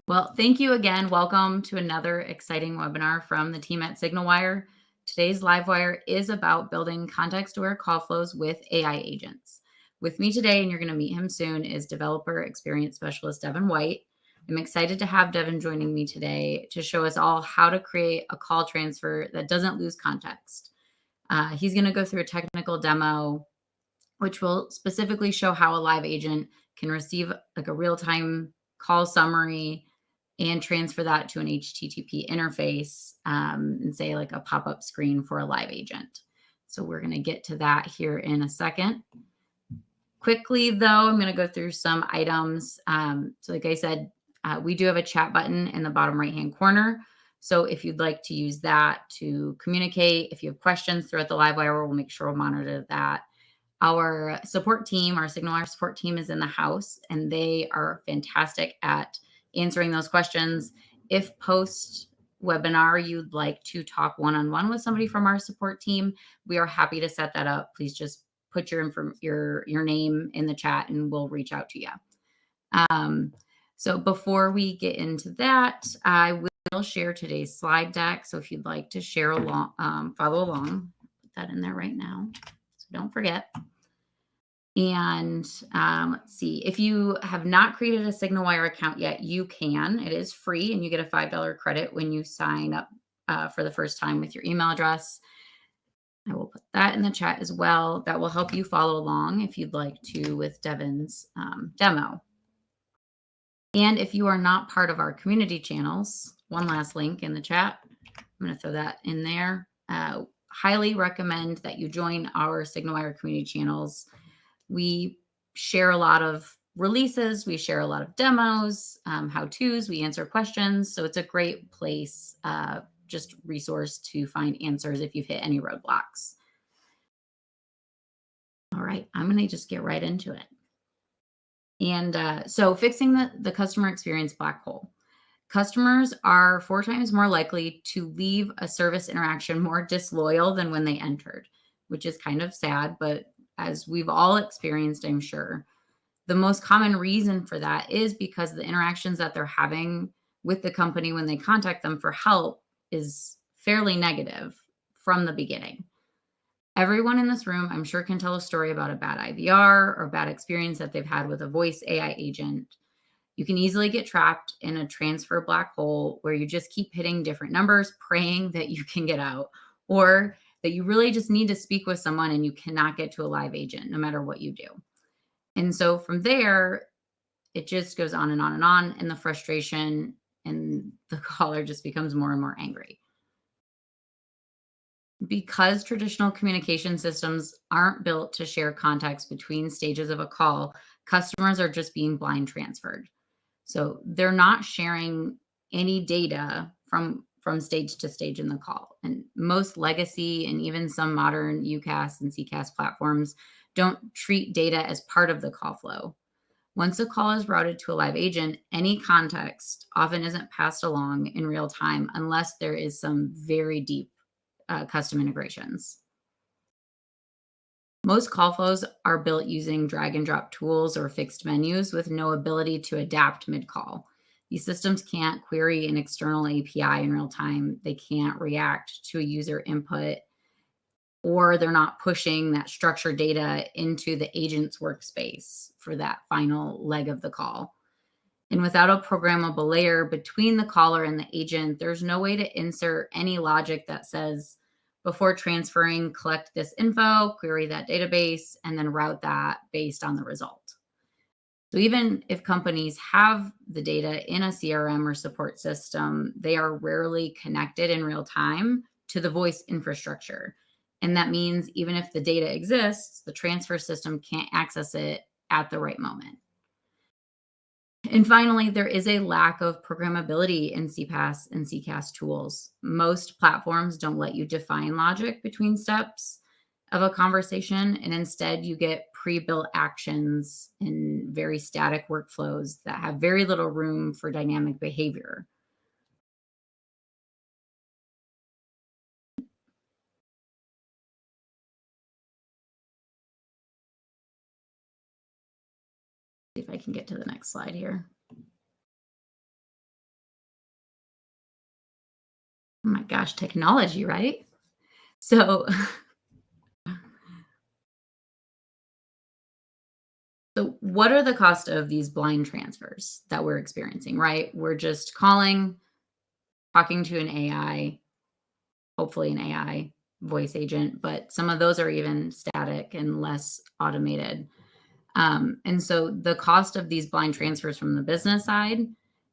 Well, thank you again. Welcome to another exciting webinar from the team at SignalWire. Today's LiveWire is about building context-aware call flows with AI agents. With me today, and you're going to meet him soon, is Developer Experience Specialist Devin White. I'm excited to have Devin joining me today to show us all how to create a call transfer that doesn't lose context. He's going to go through a technical demo, which will specifically show how a live agent can receive like a real-time call summary and transfer that to an HTTP interface, and say like a pop-up screen for a live agent. So we're going to get to that here in a second. Quickly, though, I'm going to go through some items. So like I said, we do have a chat button in the bottom right-hand corner. So if you'd like to use that to communicate, if you have questions throughout the live wire, we'll make sure we'll monitor that. Our support team, our SignalWire support team is in the house, and they are fantastic at answering those questions. If post webinar you'd like to talk one-on-one with somebody from our support team, we are happy to set that up. Please just put your name in the chat and we'll reach out to you. So before we get into that, I will share today's slide deck. So if you'd like to share along, follow along, put that in there right now. So don't forget. And let's see, if you have not created a SignalWire account yet, you can. It is free, and you get a $5 credit when you sign up for the first time with your email address. I will put that in the chat as well. That will help you follow along if you'd like to with Devin's demo. And if you are not part of our community channels, one last link in the chat. I'm going to throw that in there. Highly recommend that you join our SignalWire community channels. We share a lot of releases. We share a lot of demos, how-tos. We answer questions. So it's a great place, just resource to find answers if you've hit any roadblocks. All right, I'm going to just get right into it. And so fixing the customer experience black hole. Customers are 4 times more likely to leave a service interaction more disloyal than when they entered, which is kind of sad, but as we've all experienced, I'm sure, the most common reason for that is because the interactions that they're having with the company when they contact them for help is fairly negative from the beginning. Everyone in this room, I'm sure, can tell a story about a bad IVR or bad experience that they've had with a voice AI agent. You can easily get trapped in a transfer black hole where you just keep hitting different numbers, praying that you can get out, or that you really just need to speak with someone and you cannot get to a live agent no matter what you do. And so from there, it just goes on and on and on, and the frustration and the caller just becomes more and more angry. Because traditional communication systems aren't built to share context between stages of a call, customers are just being blind transferred. So they're not sharing any data from stage to stage in the call. And most legacy and even some modern UCaaS and CCaaS platforms don't treat data as part of the call flow. Once a call is routed to a live agent, any context often isn't passed along in real time unless there is some very deep custom integrations. Most call flows are built using drag and drop tools or fixed menus with no ability to adapt mid-call. These systems can't query an external API in real time. They can't react to a user input, or they're not pushing that structured data into the agent's workspace for that final leg of the call. And without a programmable layer between the caller and the agent, there's no way to insert any logic that says, before transferring, collect this info, query that database, and then route that based on the result. So even if companies have the data in a CRM or support system, they are rarely connected in real time to the voice infrastructure. And that means even if the data exists, the transfer system can't access it at the right moment. And finally, there is a lack of programmability in CPaaS and CCaaS tools. Most platforms don't let you define logic between steps of a conversation, and instead you get pre-built actions in very static workflows that have very little room for dynamic behavior. See if I can get to the next slide here. Oh my gosh, technology, right? So, so what are the cost of these blind transfers that we're experiencing, right? We're just calling, talking to an AI, hopefully an AI voice agent, but some of those are even static and less automated. And so the cost of these blind transfers from the business side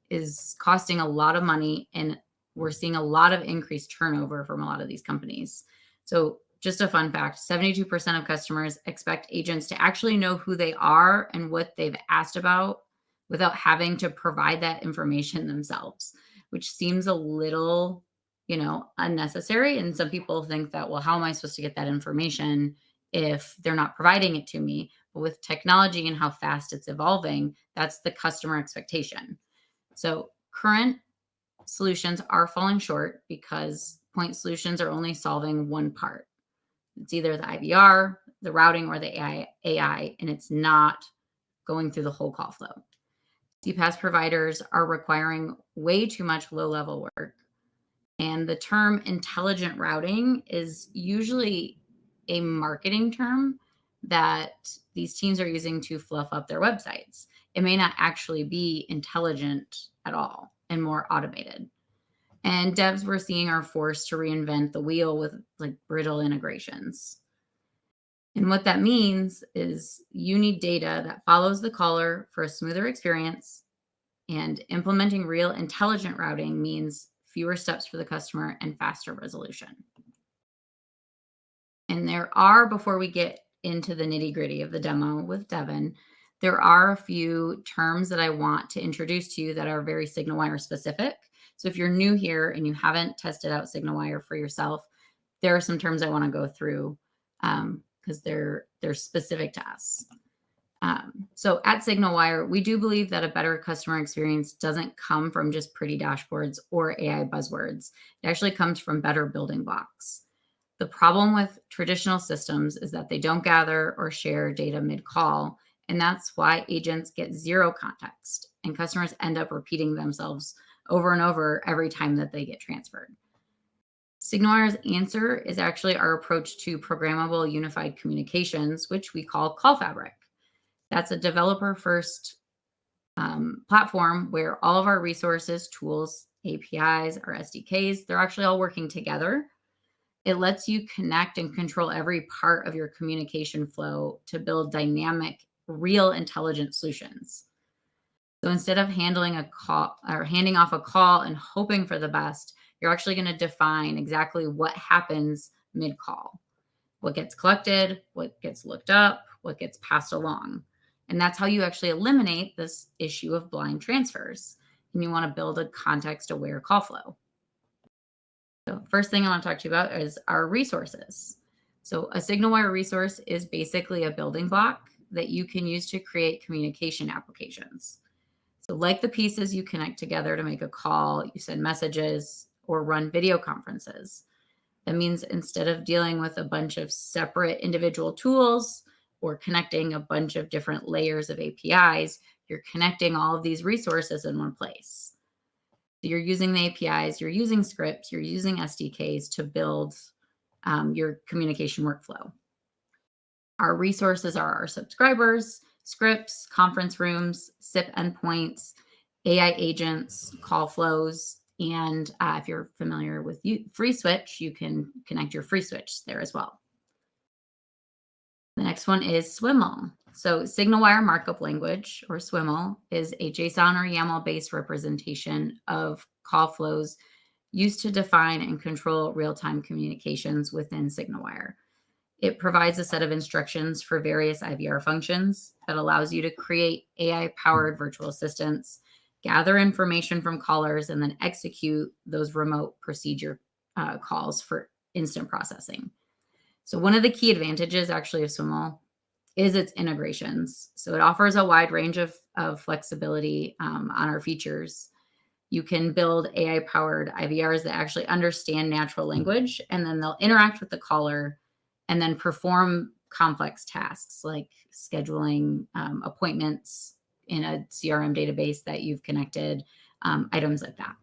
is costing a lot of money, and we're seeing a lot of increased turnover from a lot of these companies. So, just a fun fact, 72% of customers expect agents to actually know who they are and what they've asked about without having to provide that information themselves, which seems a little, unnecessary. And some people think that, well, how am I supposed to get that information if they're not providing it to me? But with technology and how fast it's evolving, that's the customer expectation. So current solutions are falling short because point solutions are only solving one part. It's either the IVR, the routing, or the AI, and it's not going through the whole call flow. CPaaS providers are requiring way too much low level work. And the term intelligent routing is usually a marketing term that these teams are using to fluff up their websites. It may not actually be intelligent at all and more automated. And devs we're seeing are forced to reinvent the wheel with like brittle integrations. And what that means is you need data that follows the caller for a smoother experience, and implementing real intelligent routing means fewer steps for the customer and faster resolution. And there are, before we get into the nitty gritty of the demo with Devin, there are a few terms that I want to introduce to you that are very SignalWire specific. So if you're new here and you haven't tested out SignalWire for yourself, there are some terms I want to go through because they're specific to us. So at SignalWire, we do believe that a better customer experience doesn't come from just pretty dashboards or AI buzzwords. It actually comes from better building blocks. The problem with traditional systems is that they don't gather or share data mid-call, and that's why agents get zero context, and customers end up repeating themselves over and over every time that they get transferred. SignalWire's answer is actually our approach to programmable unified communications, which we call Call Fabric. That's a developer-first platform where all of our resources, tools, APIs, our SDKs, they're actually all working together. It lets you connect and control every part of your communication flow to build dynamic, real intelligent solutions. So instead of handling a call or handing off a call and hoping for the best, you're actually going to define exactly what happens mid-call, what gets collected, what gets looked up, what gets passed along. And that's how you actually eliminate this issue of blind transfers. And you want to build a context-aware call flow. So first thing I want to talk to you about is our resources. So a SignalWire resource is basically a building block that you can use to create communication applications. So like the pieces you connect together to make a call, you send messages, or run video conferences. That means instead of dealing with a bunch of separate individual tools or connecting a bunch of different layers of APIs, you're connecting all of these resources in one place. So you're using the APIs, you're using scripts, you're using SDKs to build your communication workflow. Our resources are our subscribers, scripts, conference rooms, SIP endpoints, AI agents, call flows, and if you're familiar with FreeSwitch, you can connect your FreeSwitch there as well. The next one is SWML. So SignalWire Markup Language, or SWML, is a JSON or YAML-based representation of call flows used to define and control real-time communications within SignalWire. It provides a set of instructions for various IVR functions that allows you to create AI-powered virtual assistants, gather information from callers, and then execute those remote procedure calls for instant processing. So one of the key advantages actually of SWML is its integrations. So it offers a wide range of flexibility on our features. You can build AI-powered IVRs that actually understand natural language, and then they'll interact with the caller and then perform complex tasks like scheduling appointments in a CRM database that you've connected, items like that.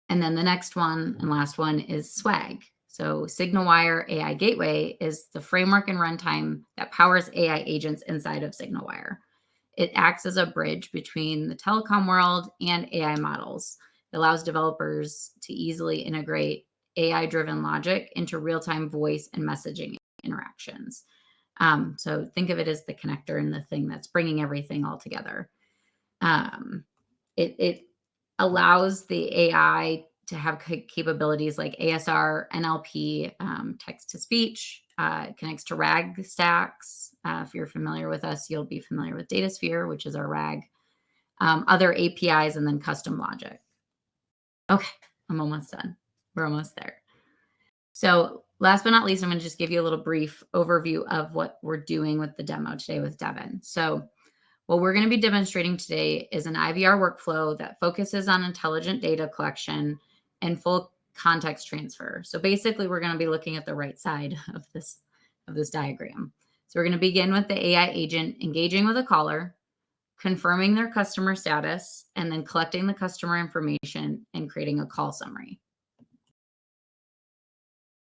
And then the next one and last one is SWAG. So SignalWire AI Gateway is the framework and runtime that powers AI agents inside of SignalWire. It acts as a bridge between the telecom world and AI models. It allows developers to easily integrate AI-driven logic into real-time voice and messaging interactions. So think of it as the connector and the thing that's bringing everything all together. It allows the AI to have capabilities like ASR, NLP, text to speech, connects to RAG stacks. If you're familiar with us, you'll be familiar with DataSphere, which is our RAG, other APIs, and then custom logic. Okay, I'm almost done. We're almost there. So last but not least, I'm going to just give you a little brief overview of what we're doing with the demo today with Devin. So what we're going to be demonstrating today is an IVR workflow that focuses on intelligent data collection and full context transfer. So basically, we're going to be looking at the right side of this diagram. So we're going to begin with the AI agent engaging with a caller, confirming their customer status, and then collecting the customer information and creating a call summary.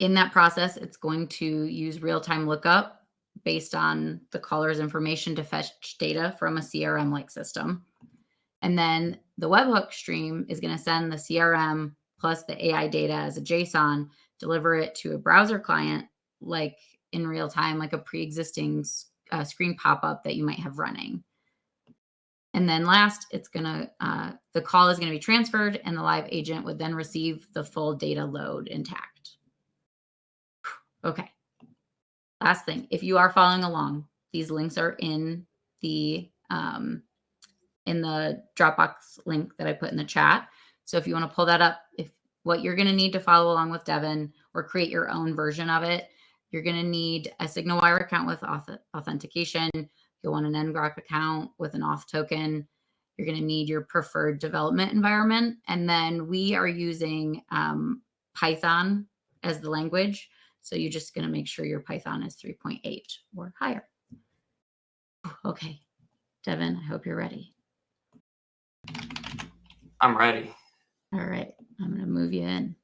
In that process, it's going to use real-time lookup based on the caller's information to fetch data from a CRM-like system. And then the webhook stream is going to send the CRM plus the AI data as a JSON, deliver it to a browser client, like in real time, like a pre-existing screen pop-up that you might have running. And then last, the call is going to be transferred and the live agent would then receive the full data load intact. Okay. Last thing, if you are following along, these links are in the Dropbox link that I put in the chat. So if you want to pull that up, if what you're going to need to follow along with Devin or create your own version of it, you're going to need a SignalWire account with authentication. You'll want an ngrok account with an auth token. You're going to need your preferred development environment. And then we are using Python as the language. So you're just going to make sure your Python is 3.8 or higher. Okay, Devin, I hope you're ready. I'm ready. All right, I'm going to move you in.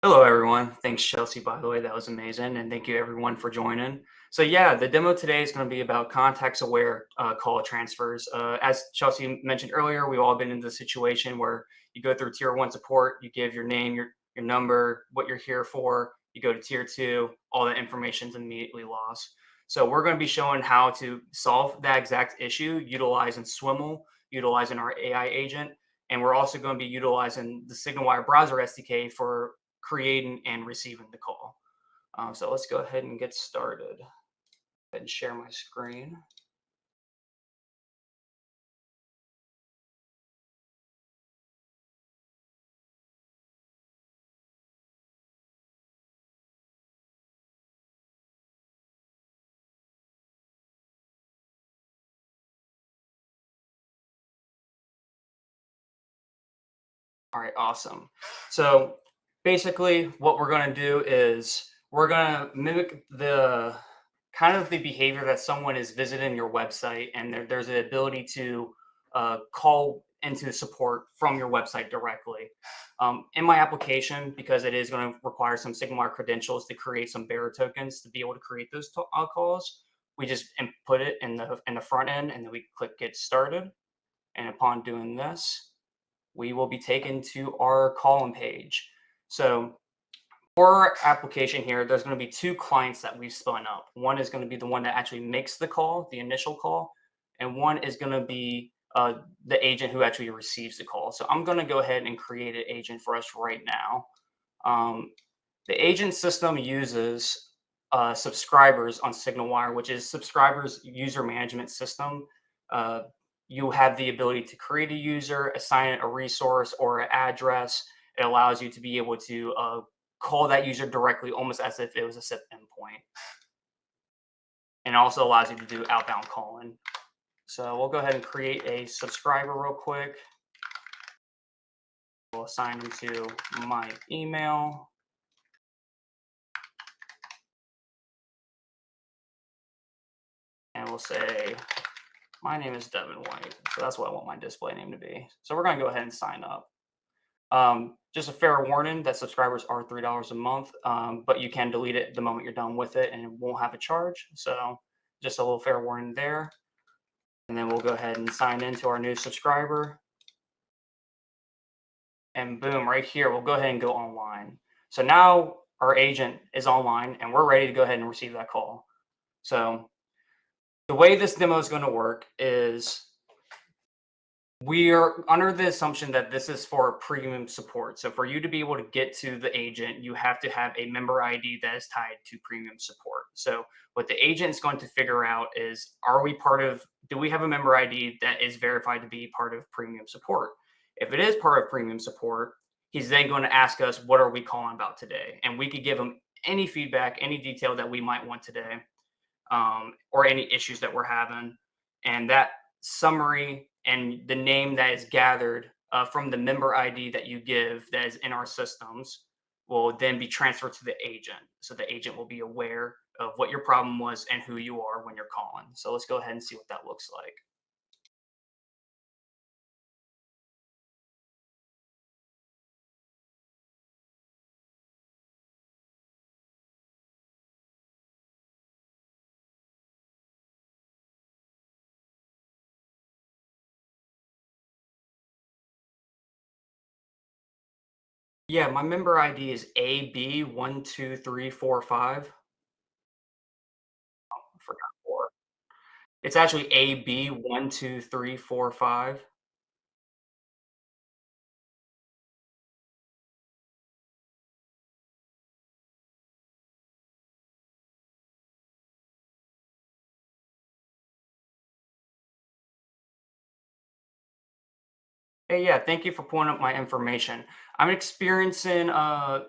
Hello, everyone. Thanks, Chelsea, by the way. That was amazing. And thank you, everyone, for joining. So yeah, the demo today is going to be about context-aware call transfers. As Chelsea mentioned earlier, we've all been in the situation where you go through tier 1 support, you give your name, your number, what you're here for. You go to tier 2, all the information is immediately lost. So we're going to be showing how to solve that exact issue utilizing SWML, utilizing our AI agent, and we're also going to be utilizing the SignalWire browser SDK for creating and receiving the call. So let's go ahead and get started. Go ahead and share my screen. All right, awesome. So basically what we're going to do is we're going to mimic the kind of the behavior that someone is visiting your website, and there's the ability to call into support from your website directly. In my application, because it is going to require some SignalWire credentials to create some bearer tokens to be able to create those calls, we just input it in the front end, and then we click Get Started. And upon doing this, we will be taken to our column page. So for our application here, there's going to be 2 clients that we've spun up. One is going to be the one that actually makes the call, the initial call, and one is going to be the agent who actually receives the call. So I'm going to go ahead and create an agent for us right now. The agent system uses subscribers on SignalWire, which is subscribers user management system. You have the ability to create a user, assign it a resource or an address. It allows you to be able to call that user directly, almost as if it was a SIP endpoint. And it also allows you to do outbound calling. So we'll go ahead and create a subscriber real quick. We'll assign them to my email. And we'll say My name is Devin White, so that's what I want my display name to be. So we're going to go ahead and sign up. Just a fair warning that subscribers are $3 a month, but you can delete it the moment you're done with it and it won't have a charge. So just a little fair warning there. And then we'll go ahead and sign into our new subscriber. And boom, right here, we'll go ahead and go online. So now our agent is online and we're ready to go ahead and receive that call. So the way this demo is going to work is we are under the assumption that this is for premium support. So for you to be able to get to the agent, you have to have a member ID that is tied to premium support. So what the agent is going to figure out is, do we have a member ID that is verified to be part of premium support? If it is part of premium support, he's then going to ask us, what are we calling about today? And we could give him any feedback, any detail that we might want today, or any issues that we're having. And that summary and the name that is gathered from the member ID that you give that is in our systems will then be transferred to the agent. So the agent will be aware of what your problem was and who you are when you're calling. So let's go ahead and see what that looks like. Yeah, my member ID is AB12345. I forgot four. It's actually AB12345. Hey, yeah, thank you for pulling up my information. I'm experiencing an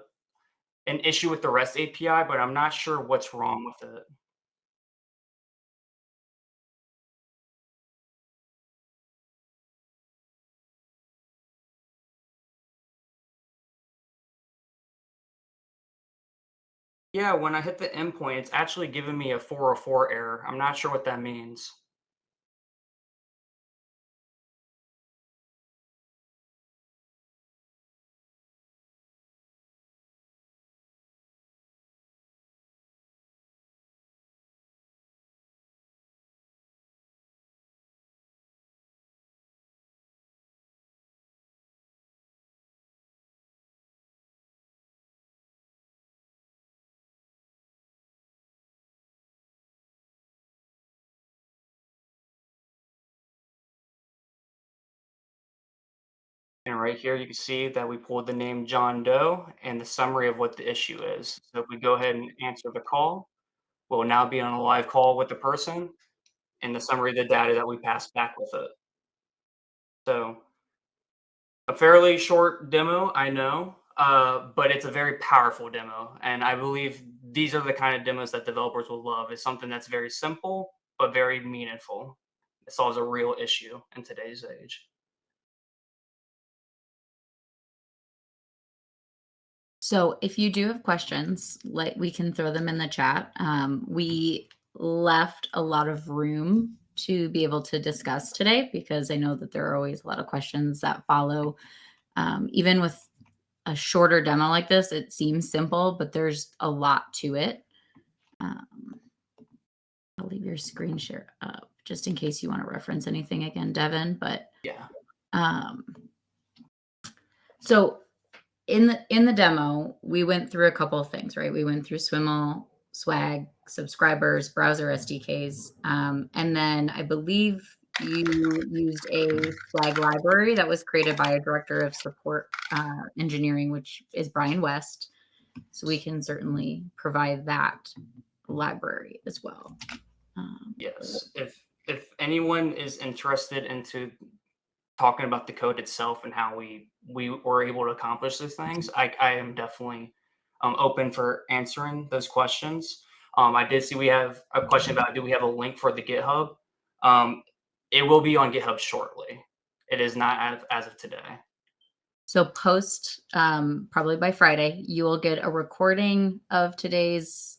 issue with the REST API, but I'm not sure what's wrong with it. Yeah, when I hit the endpoint, it's actually giving me a 404 error. I'm not sure what that means. And right here, you can see that we pulled the name John Doe and the summary of what the issue is. So if we go ahead and answer the call, we'll now be on a live call with the person and the summary of the data that we passed back with it. So a fairly short demo, I know, but it's a very powerful demo, and I believe these are the kind of demos that developers will love. It's something that's very simple but very meaningful. It solves a real issue in today's age. So if you do have questions, like we can throw them in the chat. We left a lot of room to be able to discuss today because I know that there are always a lot of questions that follow. Even with a shorter demo like this, it seems simple, but there's a lot to it. Um, I'll leave your screen share up just in case you want to reference anything again, Devin. But Yeah. um, so in the demo, we went through a couple of things, right? We went through SWML, Swag, subscribers, browser SDKs, and then I believe you used a Swag library that was created by a director of support engineering, which is Brian West. So we can certainly provide that library as well. Yes. If anyone is interested into talking about the code itself and how we were able to accomplish these things, I am definitely open for answering those questions. I did see we have a question about, do we have a link for the GitHub? Um, it will be on GitHub shortly. It is not as of today. So post probably by Friday, you will get a recording of today's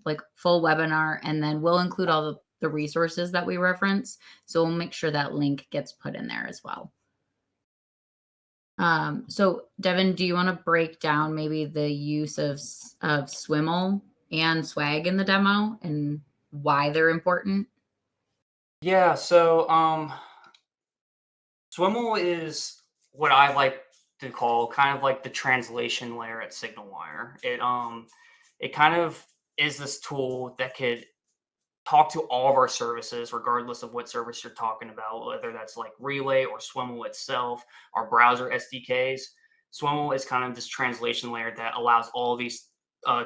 like full webinar, and then we'll include all the the resources that we reference. So we'll make sure that link gets put in there as well. So Devin, do you want to break down maybe the use of SWML and swag in the demo and why they're important? Yeah, so SWML is what I like to call kind of like the translation layer at SignalWire. It kind of is this tool that could talk to all of our services, regardless of what service you're talking about, whether that's like Relay or SWML itself, our browser SDKs. SWML is kind of this translation layer that allows all of these uh,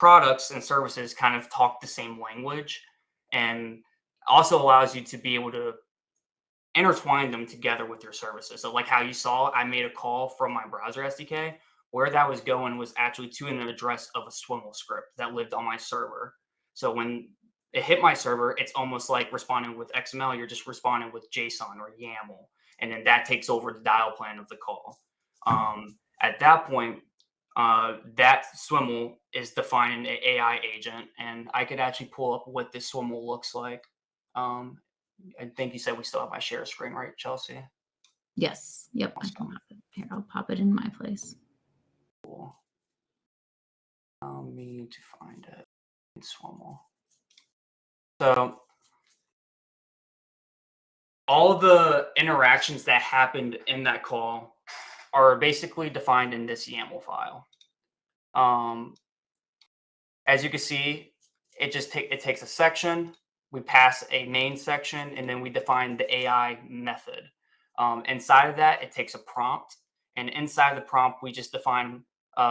products and services kind of talk the same language, and also allows you to be able to intertwine them together with your services. So, like how you saw, I made a call from my browser SDK. Where that was going was actually to an address of a SWML script that lived on my server. So when it hit my server, it's almost like responding with XML. You're just responding with JSON or YAML, and then that takes over the dial plan of the call. At that point, that SWML is defining an AI agent, and I could actually pull up what this SWML looks like. Um, I think you said we still have my share screen, right, Chelsea? Yes. Yep. I can Awesome. pop it. Here, I'll pop it in my place. Cool. We need to find it in SWML. So all the interactions that happened in that call are basically defined in this YAML file. As you can see, it takes a section, we pass a main section, and then we define the AI method. Inside of that, it takes a prompt, and inside the prompt, we just define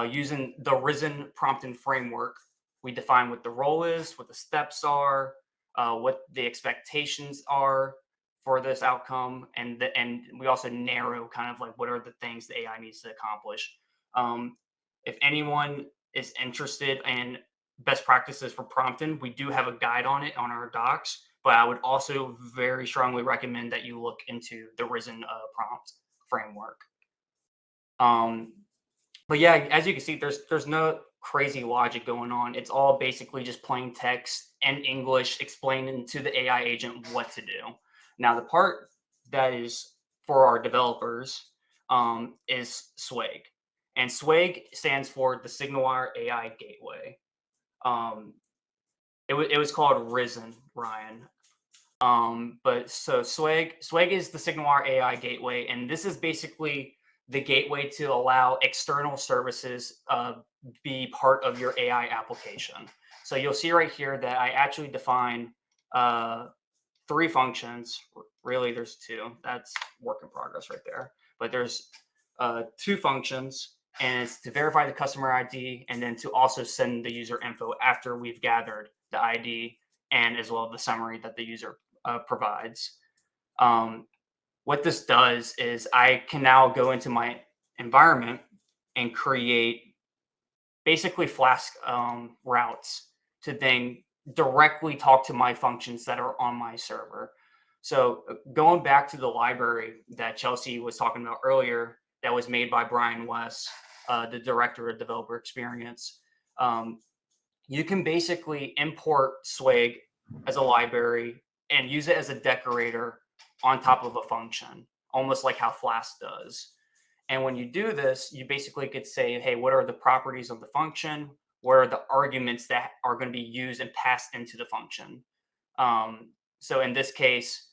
using the Risen prompting framework. We define what the role is, what the steps are, what the expectations are for this outcome, and we also narrow kind of like what are the things the AI needs to accomplish. If anyone is interested in best practices for prompting, we do have a guide on it on our docs, but I would also very strongly recommend that you look into the Risen prompt framework. But yeah, as you can see, there's no crazy logic going on. It's all basically just plain text and English explaining to the AI agent what to do. Now, the part that is for our developers is Swag, and Swag stands for the SignalWire AI Gateway. Um, it was called Risen, Ryan. But so Swag is the SignalWire AI gateway, and this is basically the gateway to allow external services be part of your AI application. So you'll see right here that I actually define uh, three functions. Really, there's two. That's work in progress right there. But there's two functions, and it's to verify the customer ID, and then to also send the user info after we've gathered the ID and as well the summary that the user provides. Um, what this does is I can now go into my environment and create basically Flask routes to then directly talk to my functions that are on my server. So going back to the library that Chelsea was talking about earlier, that was made by Brian West, the director of developer experience. Um, you can basically import Swag as a library and use it as a decorator on top of a function, almost like how Flask does. And when you do this, you basically could say, hey, what are the properties of the function? What are the arguments that are going to be used and passed into the function? So in this case,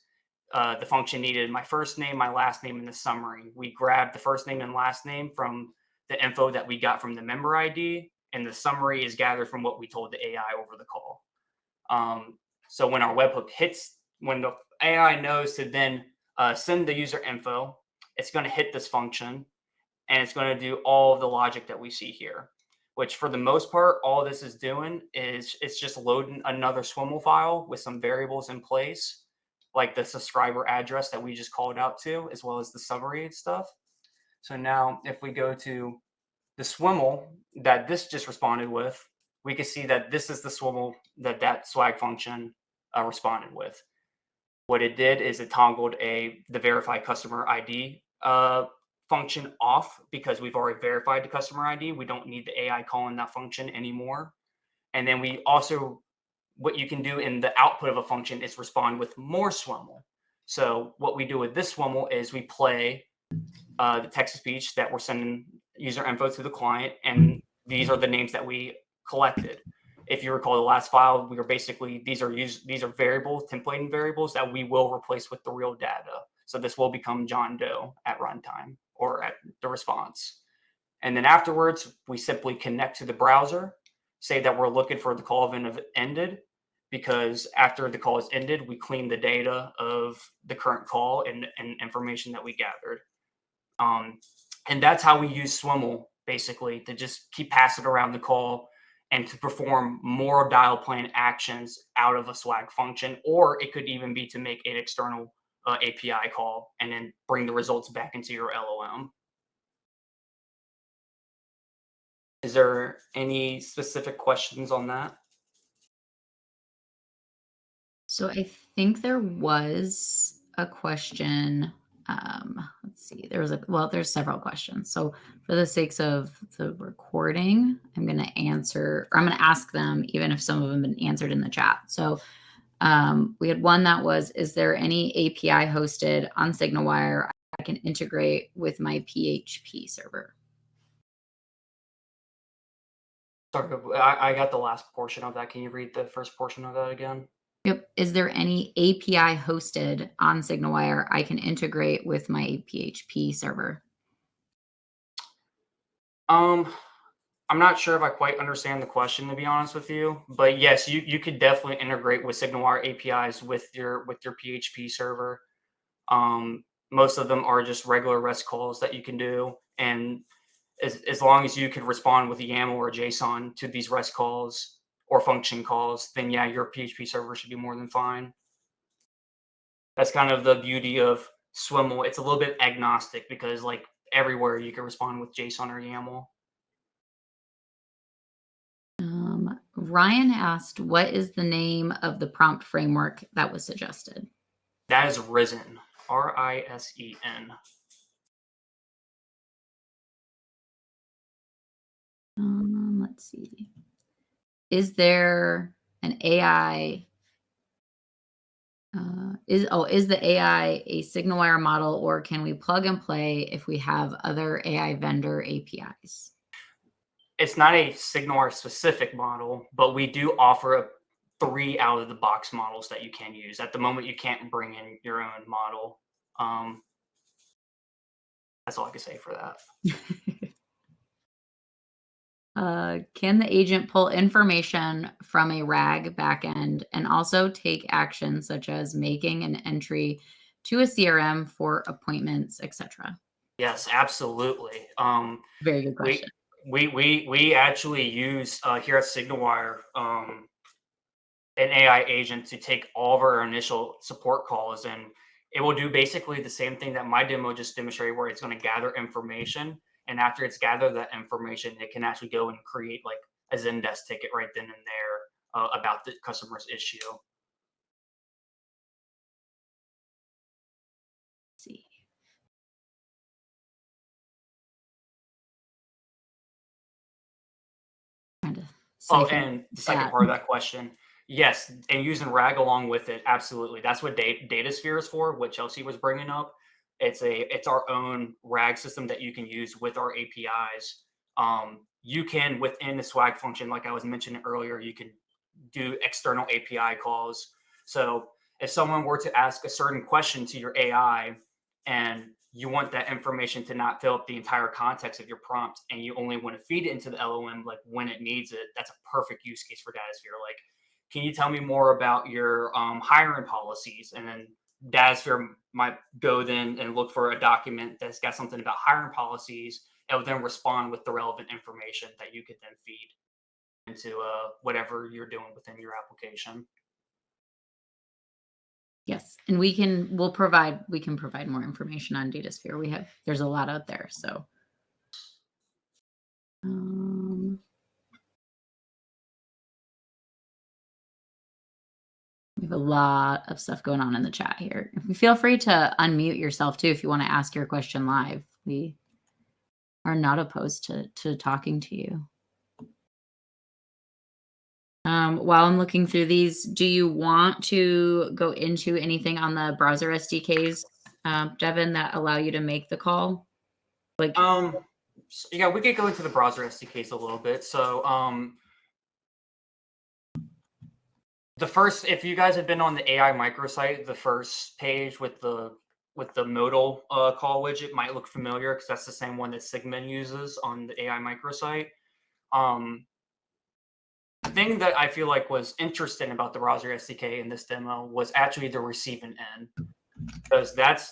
the function needed my first name, my last name, and the summary. We grabbed the first name and last name from the info that we got from the member ID, and the summary is gathered from what we told the AI over the call. So when our webhook hits, when the AI knows to then send the user info, it's going to hit this function, and it's going to do all of the logic that we see here, which for the most part, all this is doing is it's just loading another SWML file with some variables in place, like the subscriber address that we just called out to, as well as the summary and stuff. So now if we go to the SWML that this just responded with, we can see that this is the SWML that swag function responded with. What it did is it toggled the verify customer ID function off because we've already verified the customer ID. We don't need the AI calling that function anymore. And then we also what you can do in the output of a function is respond with more SWML. So what we do with this SWML is we play the text to speech that we're sending user info to the client, and these are the names that we collected. If you recall the last file, we were basically these are variables, templating variables that we will replace with the real data. So this will become John Doe at runtime or at the response. And then afterwards, we simply connect to the browser, say that we're looking for the call event ended, because after the call is ended, we clean the data of the current call and information that we gathered. And that's how we use SWML basically to just keep passing around the call and to perform more dial plan actions out of a swag function, or it could even be to make an external API call and then bring the results back into your LOM. Is there any specific questions on that? So I think there was a question. Let's see. There's several questions. So for the sakes of the recording, I'm going to ask them, even if some of them have been answered in the chat. So we had one that was, is there any API hosted on SignalWire I can integrate with my PHP server? Sorry, I got the last portion of that. Can you read the first portion of that again? Yep. Is there any API hosted on SignalWire I can integrate with my PHP server? I'm not sure if I quite understand the question, to be honest with you, but yes, you could definitely integrate with SignalWire APIs with your PHP server. Most of them are just regular REST calls that you can do, and as long as you can respond with a YAML or JSON to these REST calls or function calls, then yeah, your PHP server should be more than fine. That's kind of the beauty of SWML. It's a little bit agnostic because like everywhere you can respond with JSON or YAML. Ryan asked, what is the name of the prompt framework that was suggested? That is Risen, RISEN. Let's see. Is there an AI? Is the AI a SignalWire model, or can we plug and play if we have other AI vendor APIs? It's not a SignalWire specific model, but we do offer 3 out of the box models that you can use. At the moment, you can't bring in your own model. That's all I can say for that. Can the agent pull information from a RAG backend and also take actions such as making an entry to a CRM for appointments, etc.? Yes, absolutely. Very good question. We actually use here at SignalWire an AI agent to take all of our initial support calls, and it will do basically the same thing that my demo just demonstrated, where it's going to gather information, and after it's gathered that information, it can actually go and create like a Zendesk ticket right then and there about the customer's issue. Let's see. Oh, and the second part of that question, yes, and using RAG along with it, absolutely. That's what DataSphere is for, what Chelsea was bringing up. It's our own RAG system that you can use with our APIs. You can, within the swag function, like I was mentioning earlier, you can do external API calls. So if someone were to ask a certain question to your AI and you want that information to not fill up the entire context of your prompt, and you only want to feed it into the LOM like when it needs it, that's a perfect use case for DataSphere. Like, can you tell me more about your hiring policies? And then DataSphere might go then and look for a document that's got something about hiring policies, and will then respond with the relevant information that you could then feed into whatever you're doing within your application. Yes, and we can provide more information on DataSphere. There's a lot out there. So we have a lot of stuff going on in the chat here. Feel free to unmute yourself too if you want to ask your question live. We are not opposed to talking to you. While I'm looking through these, do you want to go into anything on the browser SDKs, Devin, that allow you to make the call? Like, Yeah, we could go into the browser SDKs a little bit. So the first, if you guys have been on the AI microsite, the first page with the modal call widget might look familiar because that's the same one that Sigma uses on the AI microsite. The thing that I feel like was interesting about the browser SDK in this demo was actually the receiving end, because that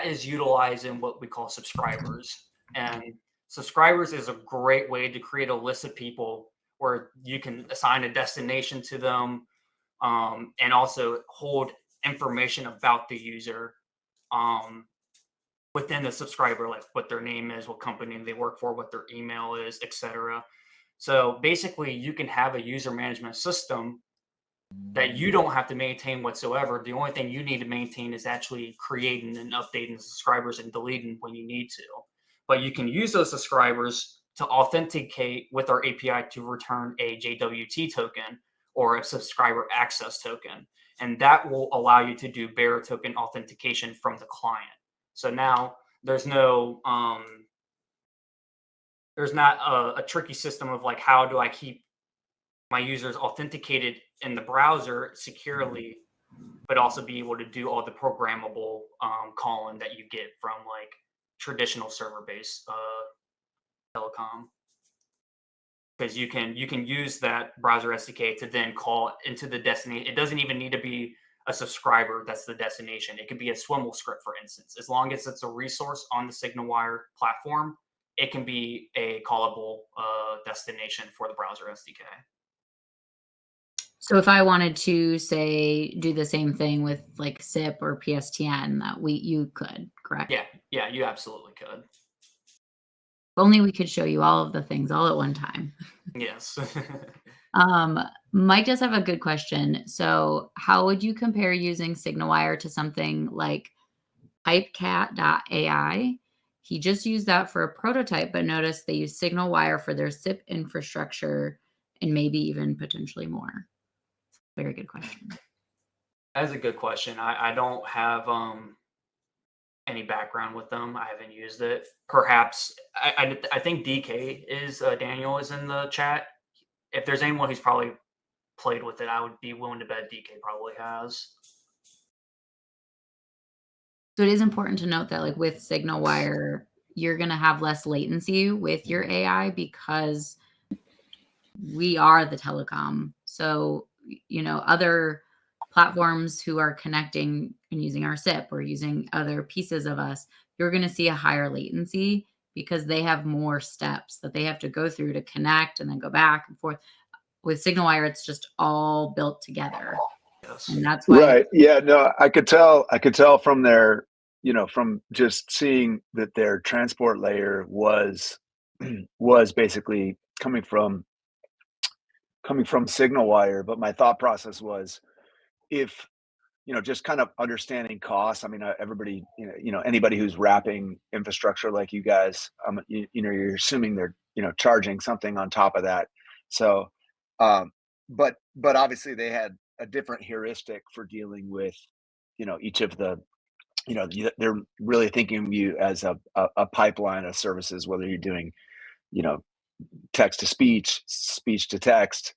is utilizing what we call subscribers. And subscribers is a great way to create a list of people where you can assign a destination to them, and also hold information about the user within the subscriber, like what their name is, what company they work for, what their email is, etc. So basically, you can have a user management system that you don't have to maintain whatsoever. The only thing you need to maintain is actually creating and updating the subscribers and deleting when you need to. But you can use those subscribers to authenticate with our API to return a JWT token or a subscriber access token. And that will allow you to do bearer token authentication from the client. So now there's not a tricky system of like, how do I keep my users authenticated in the browser securely, but also be able to do all the programmable calling that you get from like traditional server-based telecom. Because you can use that browser SDK to then call into the destination. It doesn't even need to be a subscriber that's the destination. It could be a SWML script, for instance. As long as it's a resource on the SignalWire platform, it can be a callable destination for the browser SDK. so if I wanted to say do the same thing with like SIP or PSTN, that you could, correct? Yeah, you absolutely could. If only we could show you all of the things all at one time. Yes. Mike does have a good question. So, how would you compare using SignalWire to something like Pipecat.ai? He just used that for a prototype, but notice they use SignalWire for their SIP infrastructure and maybe even potentially more. Very good question. That's a good question. I don't have any background with them. I haven't used it. Perhaps I think DK is Daniel is in the chat. If there's anyone who's probably played with it, I would be willing to bet DK probably has. So it is important to note that like with SignalWire, you're going to have less latency with your AI because we are the telecom. So, other platforms who are connecting and using our SIP or using other pieces of us, you're going to see a higher latency because they have more steps that they have to go through to connect and then go back and forth. With SignalWire, it's just all built together. Yes. And that's why. Right. Yeah. No, I could tell from their, from just seeing that their transport layer was basically coming from SignalWire. But my thought process was, if just kind of understanding costs. I mean, everybody, anybody who's wrapping infrastructure like you guys, you're assuming they're charging something on top of that. So, but obviously they had a different heuristic for dealing with each of the they're really thinking of you as a pipeline of services, whether you're doing you know text to speech, speech to text,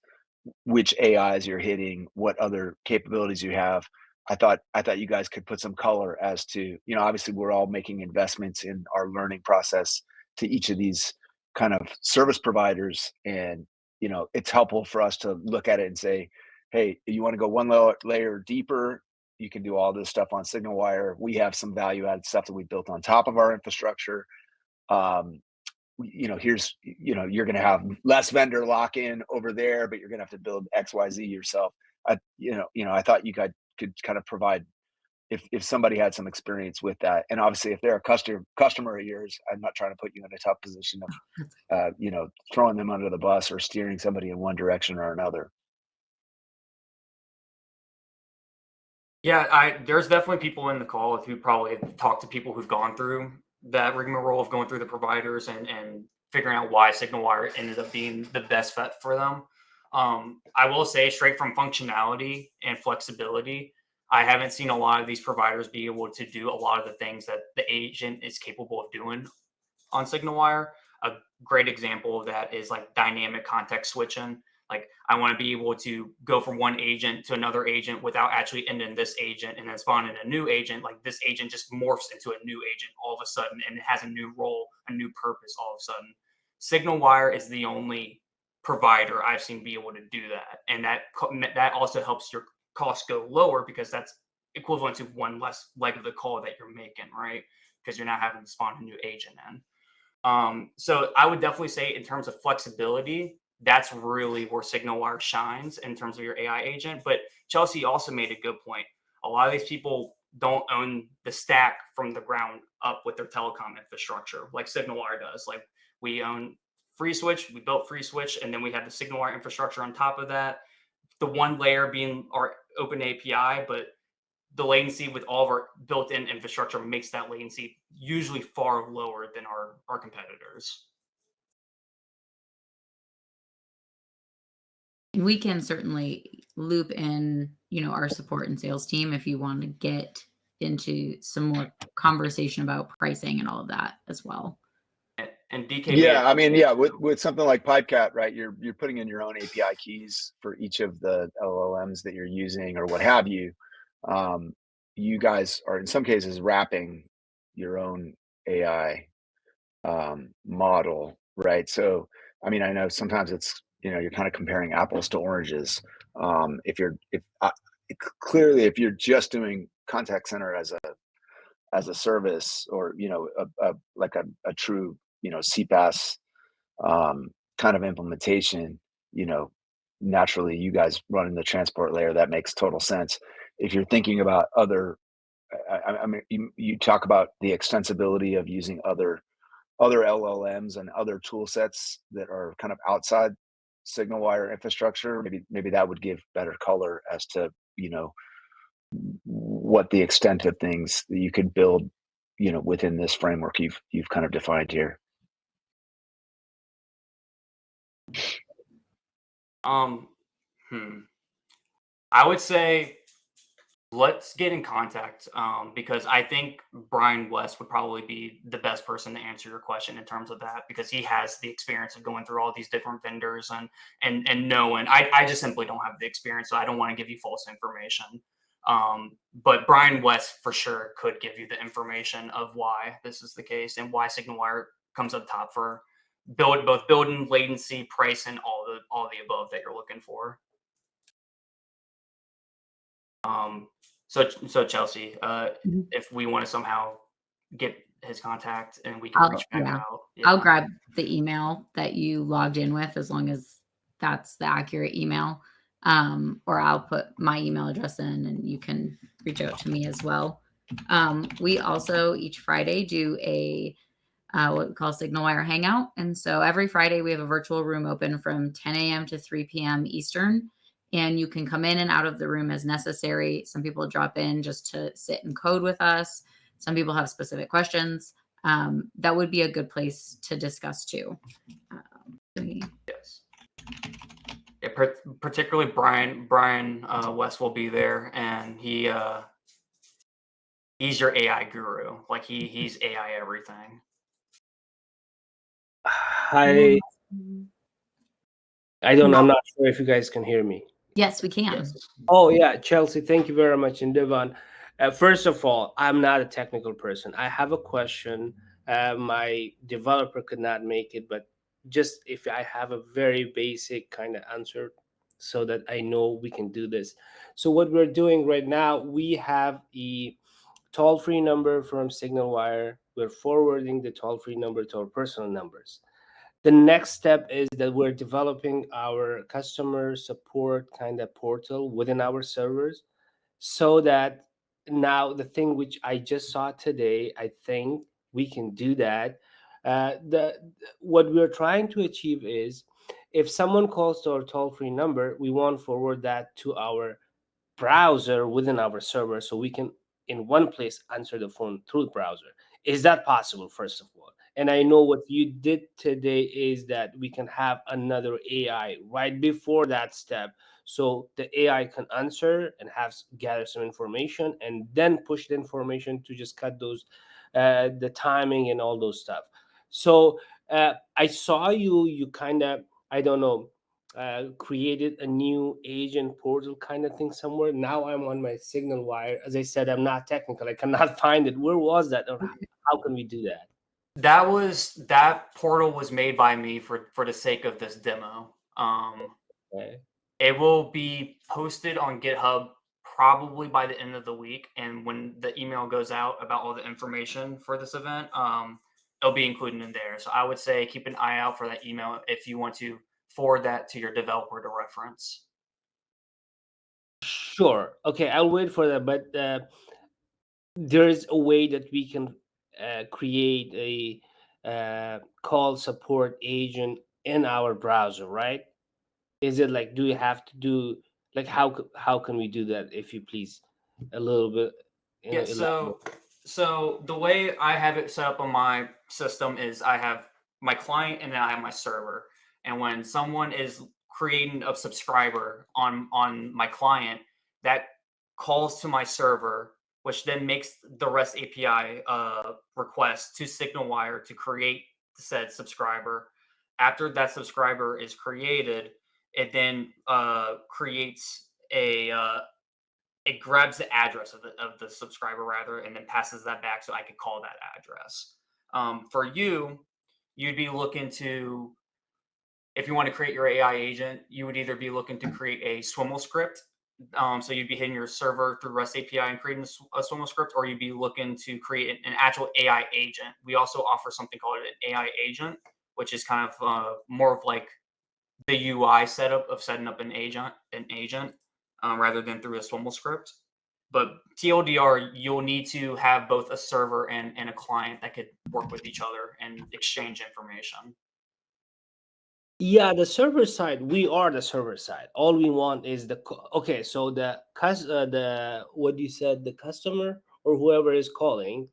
which AIs you're hitting, what other capabilities you have. I thought you guys could put some color as to, obviously we're all making investments in our learning process to each of these kind of service providers. And, it's helpful for us to look at it and say, hey, you want to go one layer deeper, you can do all this stuff on SignalWire. We have some value added stuff that we built on top of our infrastructure. Here's, you're going to have less vendor lock in over there, but you're going to have to build XYZ yourself. I thought you guys could kind of provide, if somebody had some experience with that. And obviously if they're a customer of yours, I'm not trying to put you in a tough position of, throwing them under the bus or steering somebody in one direction or another. Yeah, there's definitely people in the call who probably have talked to people who've gone through that rigmarole of going through the providers and figuring out why SignalWire ended up being the best fit for them. I will say, straight from functionality and flexibility, I haven't seen a lot of these providers be able to do a lot of the things that the agent is capable of doing on SignalWire. A great example of that is like dynamic context switching. Like, I want to be able to go from one agent to another agent without actually ending this agent and then spawning a new agent. Like, this agent just morphs into a new agent all of a sudden, and it has a new role, a new purpose all of a sudden. SignalWire is the only provider I've seen be able to do that, and that also helps your costs go lower, because that's equivalent to one less leg of the call that you're making, right? Because you're not having to spawn a new agent in. So I would definitely say, in terms of flexibility, that's really where SignalWire shines in terms of your AI agent. But Chelsea also made a good point. A lot of these people don't own the stack from the ground up with their telecom infrastructure like SignalWire does. Like, we own FreeSwitch, we built FreeSwitch, and then we have the SignalWire infrastructure on top of that. The one layer being our open API, but the latency with all of our built-in infrastructure makes that latency usually far lower than our competitors. And we can certainly loop in, our support and sales team if you want to get into some more conversation about pricing and all of that as well. And DK, Yeah, I mean, yeah, with something like Pipecast, right? You're putting in your own API keys for each of the LLMs that you're using or what have you. You guys are in some cases wrapping your own AI model, right? So, I mean, I know sometimes it's, you're kind of comparing apples to oranges. Clearly, if you're just doing contact center as a service, or like a true CPaaS kind of implementation, naturally you guys running the transport layer, that makes total sense. If you're thinking about other, I mean, you talk about the extensibility of using other LLMs and other tool sets that are kind of outside SignalWire infrastructure. Maybe that would give better color as to what the extent of things that you could build within this framework you've kind of defined here. I would say let's get in contact, because I think Brian West would probably be the best person to answer your question in terms of that, because he has the experience of going through all these different vendors and knowing. I just simply don't have the experience, so I don't want to give you false information. But Brian West for sure could give you the information of why this is the case and why SignalWire comes up top for both building, latency, price, and all the above that you're looking for. So Chelsea, if we want to somehow get his contact and we can reach back out. Yeah. I'll grab the email that you logged in with, as long as that's the accurate email. Or I'll put my email address in and you can reach out to me as well. We also each Friday do a what we call SignalWire Hangout. And so every Friday we have a virtual room open from 10 a.m. to 3 p.m. Eastern. And you can come in and out of the room as necessary. Some people drop in just to sit and code with us. Some people have specific questions. That would be a good place to discuss too. Yes. Yeah, particularly Brian West will be there, and he's your AI guru. Like, he's AI everything. Hi. I'm not sure if you guys can hear me. Yes, we can. Yes. Oh yeah, Chelsea, thank you very much. And Devon, first of all, I'm not a technical person. I have a question. My developer could not make it, but just if I have a very basic kind of answer so that I know we can do this. So what we're doing right now, we have a toll-free number from SignalWire. We're forwarding the toll-free number to our personal numbers. The next step is that we're developing our customer support kind of portal within our servers, so that now the thing which I just saw today, I think we can do that. What we're trying to achieve is, if someone calls to our toll-free number, we want to forward that to our browser within our server, so we can in one place answer the phone through the browser. Is that possible, first of all? And I know what you did today is that we can have another AI right before that step. So the AI can answer and gather some information and then push the information to just cut those, the timing and all those stuff. So I saw you kind of, I don't know, created a new agent portal kind of thing somewhere. Now I'm on my SignalWire. As I said, I'm not technical. I cannot find it. Where was that? Or how can we do that? That portal was made by me for the sake of this demo. Okay. It will be posted on GitHub probably by the end of the week, and when the email goes out about all the information for this event, it'll be included in there. So I would say keep an eye out for that email if you want to forward that to your developer to reference. Sure. Okay, I'll wait for that. But there is a way that we can create a call support agent in our browser, right? Is it like, do we have to do, like, how can we do that? If you please, a little bit, Yeah, elaborate. so the way I have it set up on my system is I have my client and then I have my server. And when someone is creating a subscriber on my client, that calls to my server, which then makes the REST API request to SignalWire to create said subscriber. After that subscriber is created, it then creates it grabs the address of the subscriber rather, and then passes that back so I could call that address. For you, you'd be looking to, if you want to create your AI agent, you would either be looking to create a SWML script. So you'd be hitting your server through REST API and creating a SWML script, or you'd be looking to create an actual AI agent. We also offer something called an AI agent, which is kind of more of like the UI setup of setting up an agent, rather than through a SWML script. But TLDR, you'll need to have both a server and a client that could work with each other and exchange information. Yeah, the server side, we are the server side. All we want is okay, so the what you said, the customer or whoever is calling,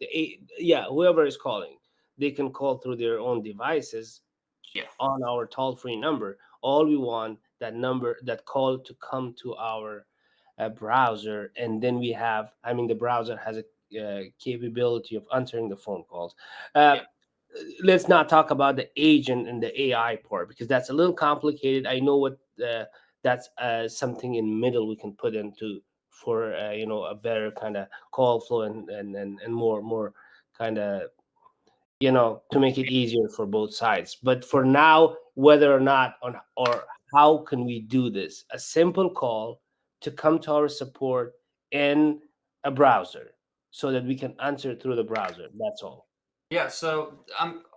yeah, whoever is calling, they can call through their own devices Yeah. on our toll-free number. All we want that number, that call, to come to our browser, and then we have, I mean, the browser has a capability of answering the phone calls. Uh, Yeah. let's not talk about the agent and the AI part, because that's a little complicated. I know what that's something in middle we can put into for a better kind of call flow, and more kind of, to make it easier for both sides. But for now, whether or not on, or how can we do this, a simple call to come to our support in a browser so that we can answer through the browser. That's all. Yeah, so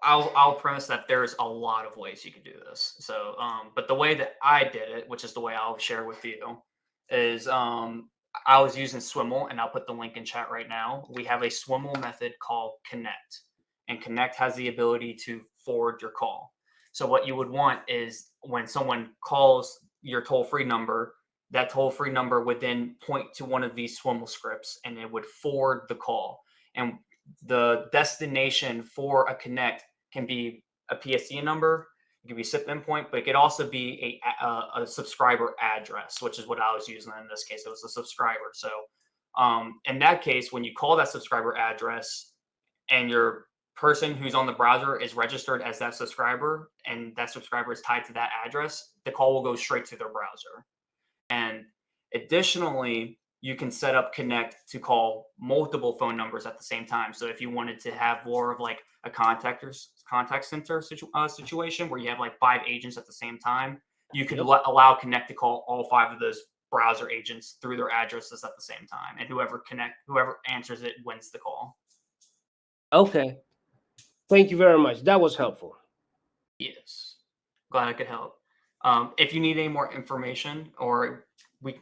I'll premise that there's a lot of ways you can do this. So, but the way that I did it, which is the way I'll share with you, is I was using SWML, and I'll put the link in chat right now. We have a SWML method called connect, and connect has the ability to forward your call. So what you would want is when someone calls your toll-free number, that toll-free number would then point to one of these SWML scripts, and it would forward the call. And the destination for a connect can be a PSTN number, it could be a SIP endpoint, but it could also be a subscriber address, which is what I was using in this case. It was a subscriber. So in that case, when you call that subscriber address and your person who's on the browser is registered as that subscriber, and that subscriber is tied to that address, the call will go straight to their browser. And additionally, you can set up connect to call multiple phone numbers at the same time. So if you wanted to have more of like a contact center situation where you have like 5 agents at the same time, you could allow connect to call all 5 of those browser agents through their addresses at the same time, and whoever answers it wins the call. Okay. Thank you very much. That was helpful. Yes. Glad I could help. If you need any more information, or we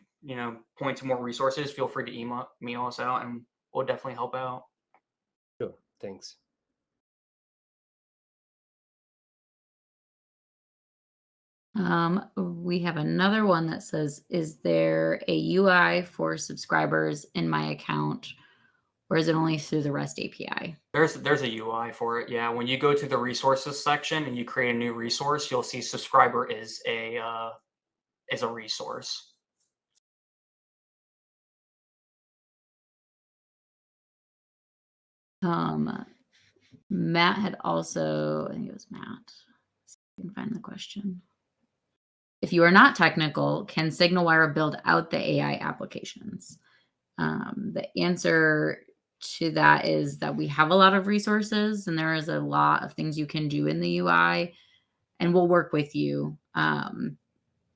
point to more resources, feel free to email us out, and we'll definitely help out. Sure. Thanks. We have another one that says, is there a UI for subscribers in my account, or is it only through the REST API? There's a UI for it. Yeah, when you go to the resources section and you create a new resource, you'll see subscriber is a resource. Matt had also, I think it was Matt. See if I can find the question. If you are not technical, can SignalWire build out the AI applications? The answer to that is that we have a lot of resources and there is a lot of things you can do in the UI, and we'll work with you. And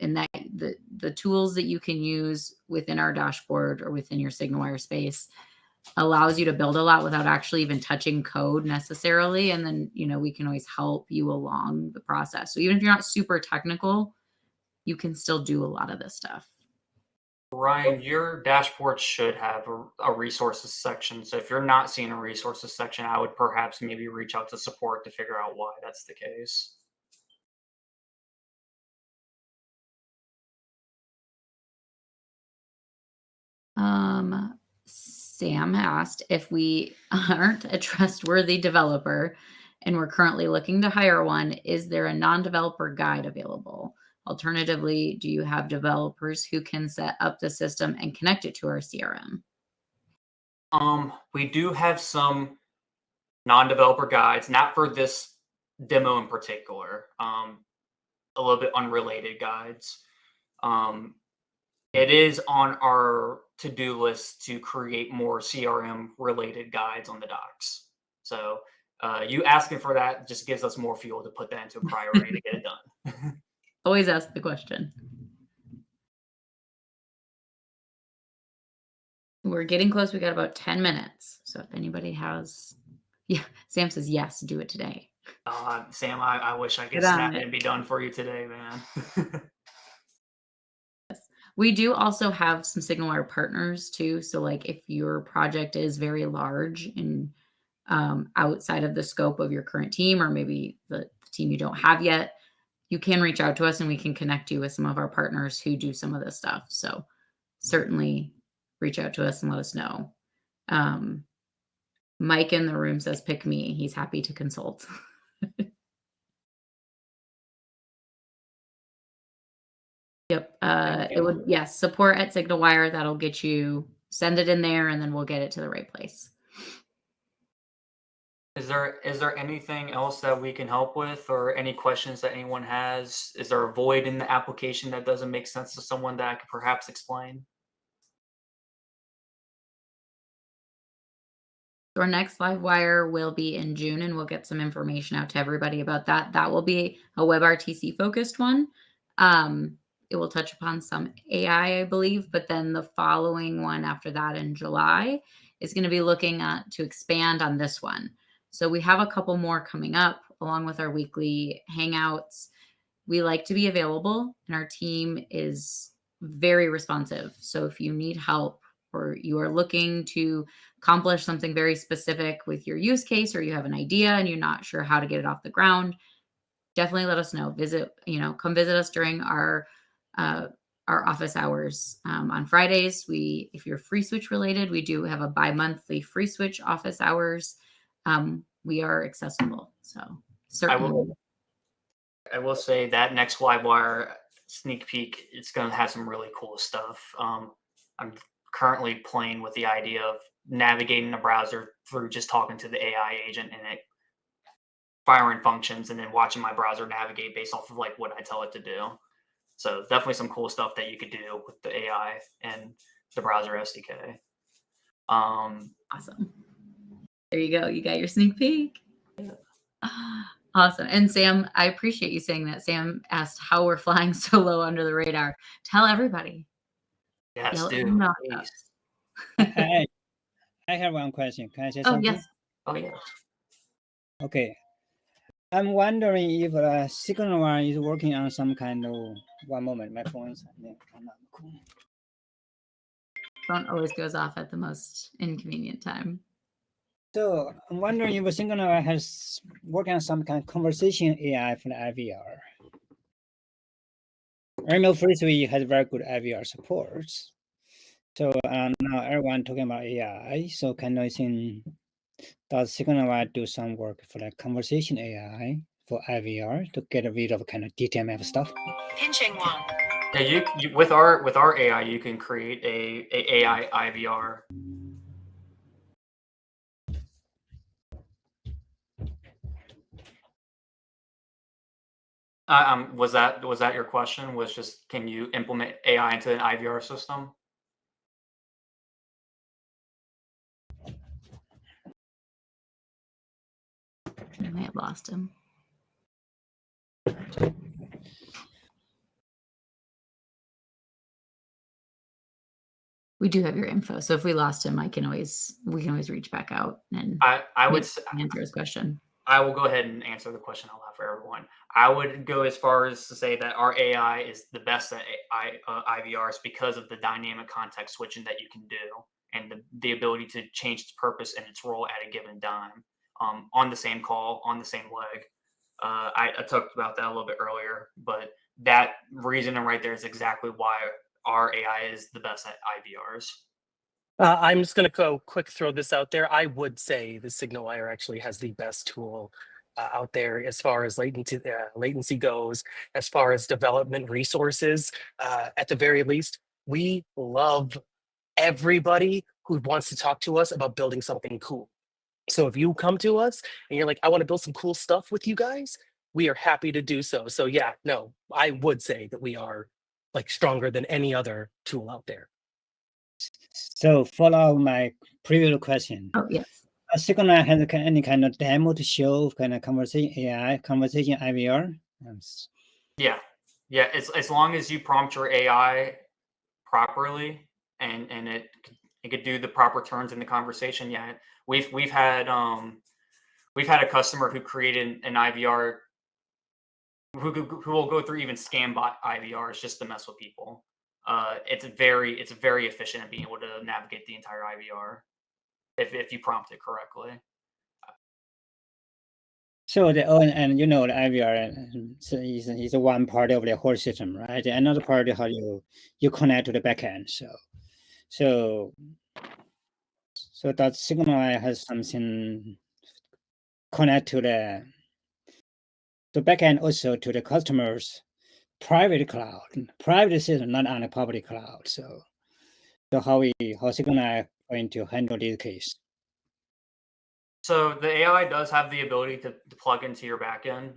that the tools that you can use within our dashboard or within your SignalWire space allows you to build a lot without actually even touching code necessarily. And then, we can always help you along the process. So even if you're not super technical, you can still do a lot of this stuff. Ryan, your dashboard should have a resources section. So if you're not seeing a resources section, I would perhaps maybe reach out to support to figure out why that's the case. Sam asked if we aren't a trustworthy developer and we're currently looking to hire one, is there a non-developer guide available? Alternatively, do you have developers who can set up the system and connect it to our CRM? We do have some non-developer guides, not for this demo in particular, a little bit unrelated guides. It is on our to-do list to create more CRM related guides on the docs. So you asking for that just gives us more fuel to put that into a priority to get it done. Always ask the question. We're getting close. We got about 10 minutes. So if anybody has, Sam says, yes, do it today. Sam, I wish I could snap it and be done for you today, man. We do also have some SignalWire partners too. So like if your project is very large and outside of the scope of your current team, or maybe the team you don't have yet, you can reach out to us and we can connect you with some of our partners who do some of this stuff. So certainly reach out to us and let us know. Mike in the room says, pick me. He's happy to consult. Yep. It would, yes, support at SignalWire. That'll get you, send it in there and then we'll get it to the right place. Is there anything else that we can help with, or any questions that anyone has? Is there a void in the application that doesn't make sense to someone that I could perhaps explain? Our next LiveWire will be in June, and we'll get some information out to everybody about that. That will be a WebRTC focused one. It will touch upon some AI, I believe, but then the following one after that in July is going to be looking at to expand on this one. So we have a couple more coming up along with our weekly hangouts. We like to be available and our team is very responsive. So if you need help or you are looking to accomplish something very specific with your use case, or you have an idea and you're not sure how to get it off the ground, definitely let us know. Come visit us during our office hours on Fridays. If you're free switch related, we do have a bi-monthly free switch office hours. We are accessible. So certainly. I will say that next LiveWire sneak peek, it's going to have some really cool stuff. I'm currently playing with the idea of navigating the browser through just talking to the AI agent and it firing functions and then watching my browser navigate based off of like what I tell it to do. So definitely some cool stuff that you could do with the AI and the browser SDK. Awesome. There you go. You got your sneak peek. Awesome. And Sam, I appreciate you saying that. Sam asked how we're flying so low under the radar. Tell everybody. Yes, do. I have one question. Can I say something? Yes. Oh, yes. Okay. I'm wondering if SignalWire is working on some kind of, one moment, my phone is cool. Phone always goes off at the most inconvenient time. So I'm wondering if SignalWire has worked on some kind of conversation AI for the LIVEWire. I know FreeSwitch has very good LIVEWire support. So now everyone talking about AI. So can I think does SignalWire do some work for like conversation AI for IVR to get rid of kind of DTMF stuff? Pinching one. Yeah, you with our AI, you can create a AI IVR. Was that your question? Was just can you implement AI into an IVR system? I may have lost him. We do have your info, so if we lost him, we can always reach back out and I would answer his question. I will go ahead and answer the question I'll have for everyone. I would go as far as to say that our AI is the best at IVRs because of the dynamic context switching that you can do and the ability to change its purpose and its role at a given time on the same call, on the same leg. I talked about that a little bit earlier, but that reasoning right there is exactly why our AI is the best at IVRs. I'm just going to go quick throw this out there. I would say the SignalWire actually has the best tool out there as far as latency goes, as far as development resources. At the very least, we love everybody who wants to talk to us about building something cool. So if you come to us and you're like, I want to build some cool stuff with you guys, we are happy to do so. So yeah, no, I would say that we are like stronger than any other tool out there. So follow my previous question. Oh yes. SignalWire has any kind of demo to show kind of conversation AI, conversation IVR? Yeah. As long as you prompt your AI properly and it could do the proper turns in the conversation. Yeah, we've had a customer who created an IVR who will go through even scam bot IVRs just to mess with people. It's very efficient at being able to navigate the entire IVR if you prompt it correctly. So the and you know the IVR is one part of the whole system, right? Another part is how you connect to the backend. So that SignalWire has something connect to the backend, also to the customer's private cloud, private system, not on the public cloud. So how SignalWire going to handle this case? So the AI does have the ability to plug into your backend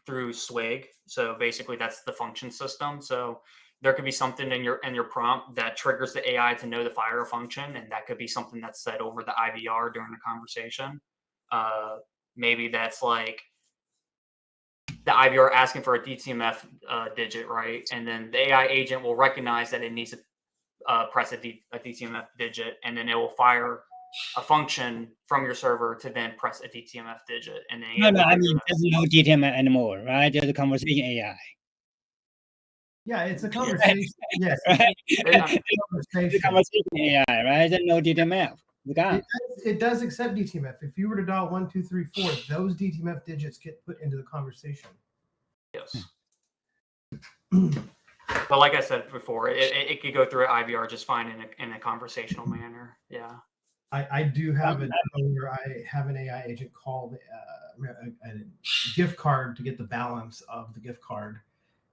through Swig. So basically, that's the function system. So there could be something in your prompt that triggers the AI to know the fire function, and that could be something that's said over the IVR during the conversation. Maybe that's like the IVR asking for a DTMF digit, right? And then the AI agent will recognize that it needs to press a DTMF digit, and then it will fire a function from your server to then press a DTMF digit. And then No, I mean, there's no DTMF anymore, right? There's a conversation AI. Yeah, it's a conversation. Yes, It's a conversation AI, right? There's no DTMF. It does accept DTMF. If you were to dial 1, 2, 3, 4, those DTMF digits get put into the conversation. Yes. But like I said before, it could go through an IVR just fine in a conversational manner. Yeah. I do have a demo where I have an AI agent call a gift card to get the balance of the gift card,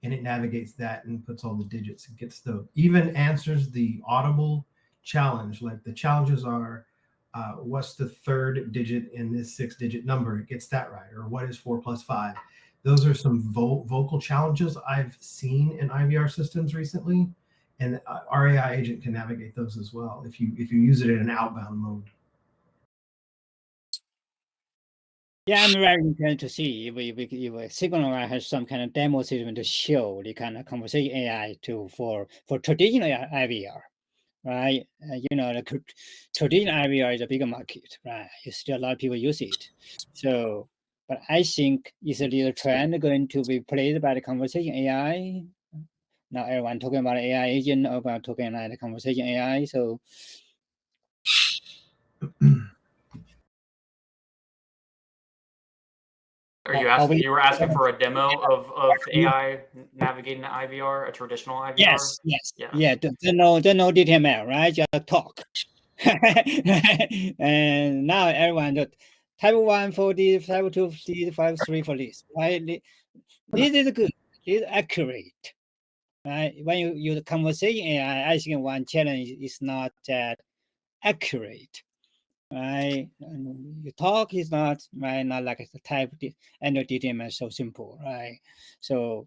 and it navigates that and puts all the digits. It gets even answers the audible challenge. Like the challenges are, what's the third digit in this 6-digit number? It gets that right. Or what is 4 + 5? Those are some vocal challenges I've seen in IVR systems recently. And our AI agent can navigate those as well if you use it in an outbound mode. Yeah, I'm very interested to see if SignalWire has some kind of demo system to show the kind of conversation AI for traditional IVR, right? The traditional IVR is a bigger market, right? Still a lot of people use it. So, but I think is a little trend going to be played by the conversation AI. Now everyone talking about AI agent, about talking about the conversation AI. So Are you Are asking? we- You were asking for a demo of AI navigating the IVR, a traditional IVR? Yes, yes, Yeah. yeah. Don't know DTML, right? Just talk. And now everyone type 1 for this, type 2 for this, type 3 for this. Right? This is good. This is accurate. Right? When you use conversation AI, I think one challenge is not that accurate. Right? And you talk is not right, not like the type and the DTML so simple, right? So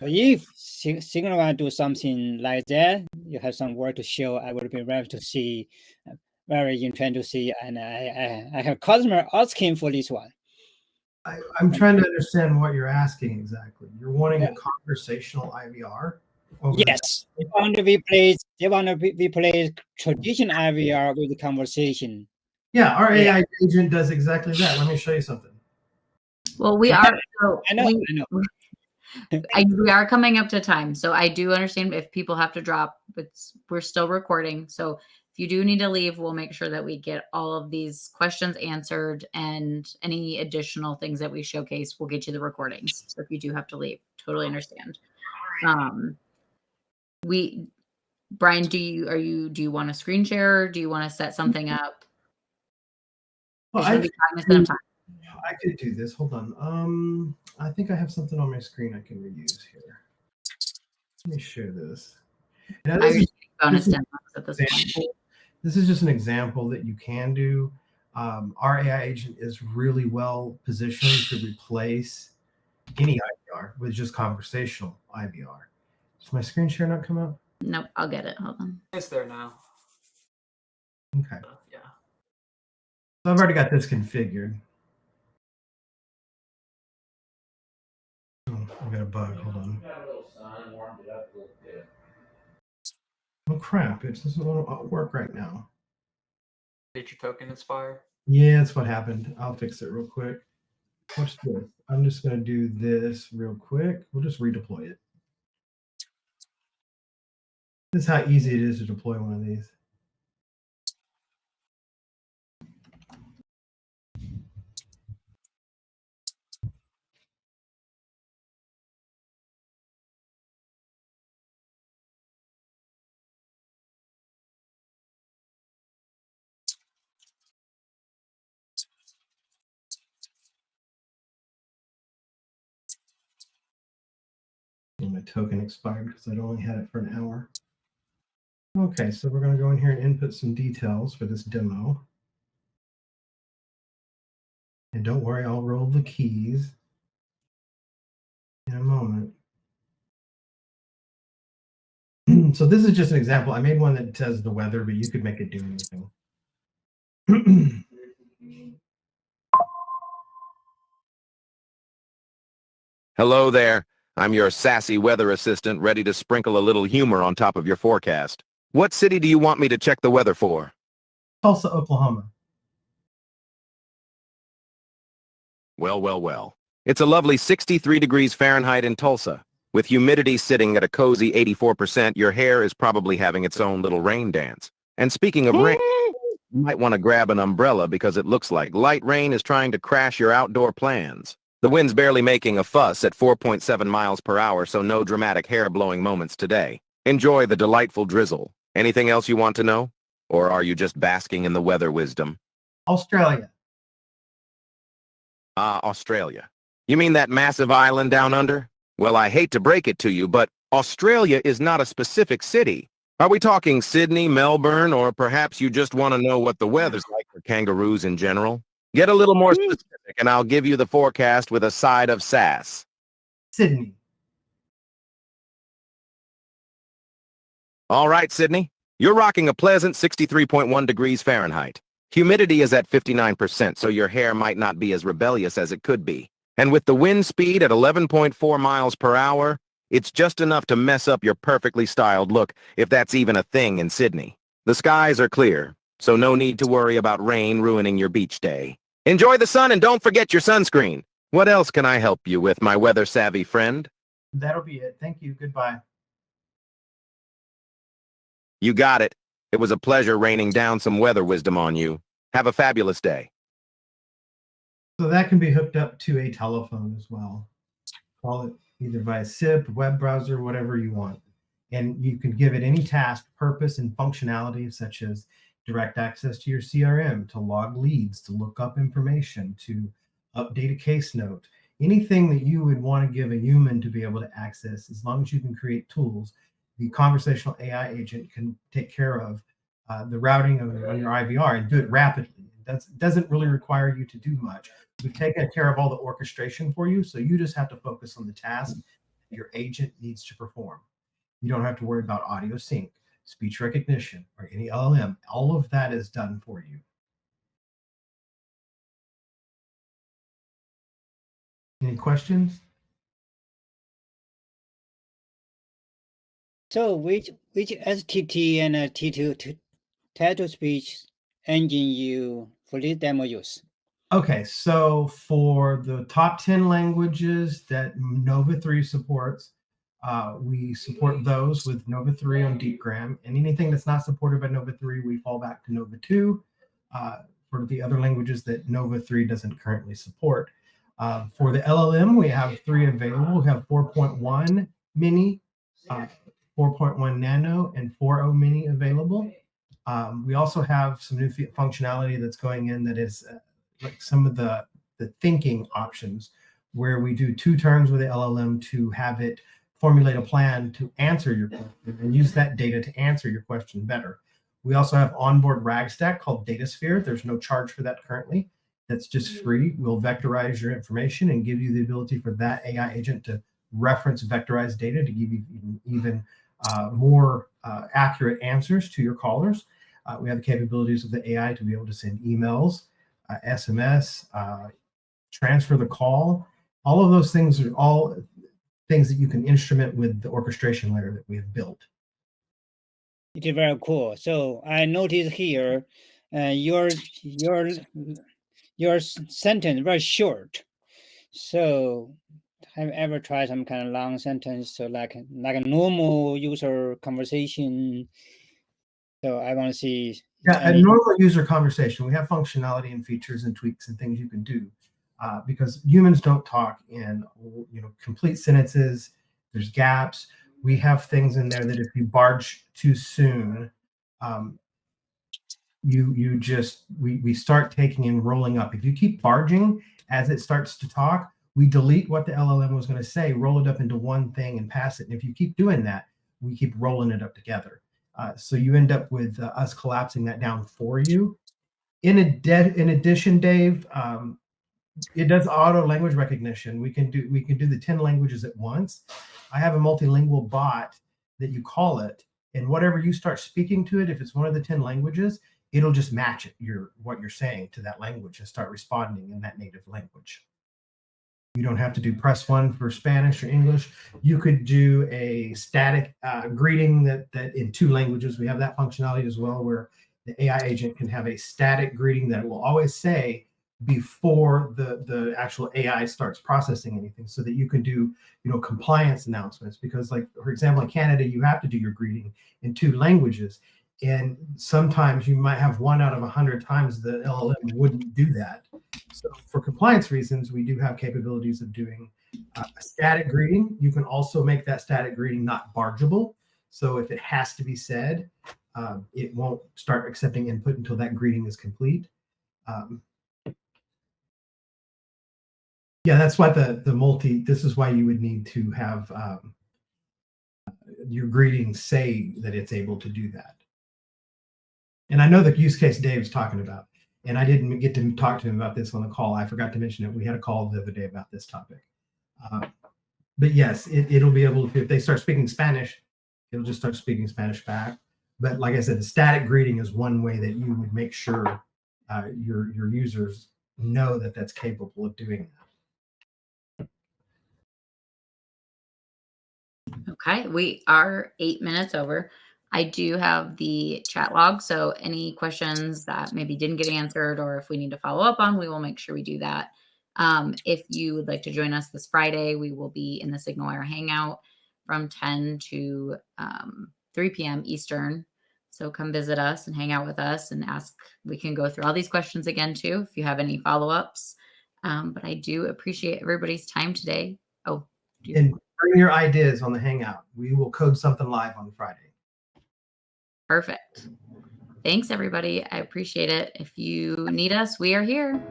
if SignalWire do something like that, you have some work to show, I would be ready to see, very interested to see, and I have customer asking for this one. I'm trying to understand what you're asking exactly. You're wanting Yeah. a conversational IVR? Yes, they want to replace traditional IVR with conversation. Yeah, our Yeah. AI agent does exactly that. Let me show you something. Well, we are. So I know, we, I know. we are coming up to time, so I do understand if people have to drop, but we're still recording. So if you do need to leave, we'll make sure that we get all of these questions answered, and any additional things that we showcase, we'll get you the recordings. So if you do have to leave, totally understand. Brian, do you want to screen share? Or do you want to set something up? Well, It's gonna be cognizant of time. I could do this. Hold on. I think I have something on my screen I can reuse here. Let me share this. Now, I this was is bonus this is demos at this point. This is just an example that you can do. Our AI agent is really well positioned to replace any IVR with just conversational IVR. Does my screen share not come up? Nope, I'll get it. Hold on. It's there now. Okay. Yeah. So I've already got this configured. Oh, I got a bug. Hold on. Oh crap! It doesn't want to work right now. Did your token expire? Yeah, that's what happened. I'll fix it real quick. Watch this. I'm just going to do this real quick. We'll just redeploy it. This is how easy it is to deploy one of these. And my token expired because I'd only had it for an hour. Okay, so we're going to go in here and input some details for this demo. And don't worry, I'll roll the keys in a moment. So this is just an example. I made one that says the weather, but you could make it do anything. Hello there. I'm your sassy weather assistant, ready to sprinkle a little humor on top of your forecast. What city do you want me to check the weather for? Tulsa, Oklahoma. Well. It's a lovely 63 degrees Fahrenheit in Tulsa. With humidity sitting at a cozy 84%, your hair is probably having its own little rain dance. And speaking of rain, you might want to grab an umbrella because it looks like light rain is trying to crash your outdoor plans. The wind's barely making a fuss at 4.7 miles per hour, so no dramatic hair-blowing moments today. Enjoy the delightful drizzle. Anything else you want to know? Or are you just basking in the weather wisdom? Australia. Australia. You mean that massive island down under? Well, I hate to break it to you, but Australia is not a specific city. Are we talking Sydney, Melbourne, or perhaps you just want to know what the weather's like for kangaroos in general? Get a little more specific, and I'll give you the forecast with a side of sass. Sydney. All right, Sydney. You're rocking a pleasant 63.1 degrees Fahrenheit. Humidity is at 59%, so your hair might not be as rebellious as it could be. And with the wind speed at 11.4 miles per hour, it's just enough to mess up your perfectly styled look, if that's even a thing in Sydney. The skies are clear, so no need to worry about rain ruining your beach day. Enjoy the sun and don't forget your sunscreen. What else can I help you with, my weather-savvy friend? That'll be it. Thank you. Goodbye. You got it. It was a pleasure raining down some weather wisdom on you. Have a fabulous day. So that can be hooked up to a telephone as well. Call it either via SIP, web browser, whatever you want. And you can give it any task, purpose, and functionality, such as direct access to your CRM, to log leads, to look up information, to update a case note. Anything that you would want to give a human to be able to access, as long as you can create tools, the conversational AI agent can take care of the routing on your IVR and do it rapidly. It doesn't really require you to do much. We've taken care of all the orchestration for you, so you just have to focus on the task your agent needs to perform. You don't have to worry about audio sync, speech recognition, or any LLM. All of that is done for you. Any questions? So which STT and T2 text-to-speech engine you for this demo use? Okay, so for the top 10 languages that Nova 3 supports, we support those with Nova 3 on DeepGram. And anything that's not supported by Nova 3, we fall back to Nova 2 for the other languages that Nova 3 doesn't currently support. For the LLM, we have 3 available. We have 4.1 mini, 4.1 nano, and 4.0 mini available. We also have some new functionality that's going in that is like some of the thinking options, where we do 2 turns with the LLM to have it formulate a plan to answer your question and use that data to answer your question better. We also have onboard RAG stack called DataSphere. There's no charge for that currently. That's just free. We'll vectorize your information and give you the ability for that AI agent to reference vectorized data to give you even more accurate answers to your callers. We have the capabilities of the AI to be able to send emails, SMS, transfer the call. All of those things are all things that you can instrument with the orchestration layer that we have built. It is very cool. So I noticed here, your sentence very short. So have you ever tried some kind of long sentence? So like a normal user conversation. So I want to see. Yeah, a normal user conversation. We have functionality and features and tweaks and things you can do because humans don't talk in complete sentences. There's gaps. We have things in there that if you barge too soon, we start taking and rolling up. If you keep barging as it starts to talk, we delete what the LLM was going to say, roll it up into one thing and pass it. And if you keep doing that, we keep rolling it up together. So you end up with us collapsing that down for you. In addition, Dave, it does auto language recognition. We can do the 10 languages at once. I have a multilingual bot that you call it, and whatever you start speaking to it, if it's one of the 10 languages, it'll just match it, what you're saying to that language and start responding in that native language. You don't have to do press 1 for Spanish or English. You could do a static greeting that in 2 languages. We have that functionality as well, where the AI agent can have a static greeting that it will always say before the actual AI starts processing anything, so that you can do compliance announcements. Because, like, for example, in Canada, you have to do your greeting in 2 languages. And sometimes you might have 1 out of 100 times the LLM wouldn't do that. So for compliance reasons, we do have capabilities of doing a static greeting. You can also make that static greeting not bargeable. So if it has to be said, it won't start accepting input until that greeting is complete. Yeah, that's why this is why you would need to have your greeting say that it's able to do that. And I know the use case Dave's talking about, and I didn't get to talk to him about this on the call. I forgot to mention it. We had a call the other day about this topic. But yes, it'll be able to, if they start speaking Spanish, it'll just start speaking Spanish back. But like I said, the static greeting is one way that you would make sure your users know that that's capable of doing that. Okay, we are 8 minutes over. I do have the chat log, so any questions that maybe didn't get answered or if we need to follow up on, we will make sure we do that. If you would like to join us this Friday, we will be in the SignalWire Hangout from 10 to 3 p.m. Eastern. So come visit us and hang out with us and ask. We can go through all these questions again too if you have any follow-ups. But I do appreciate everybody's time today. Oh, And bring your ideas on the Hangout. We will code something live on Friday. perfect. Thanks, everybody. I appreciate it. If you need us, we are here.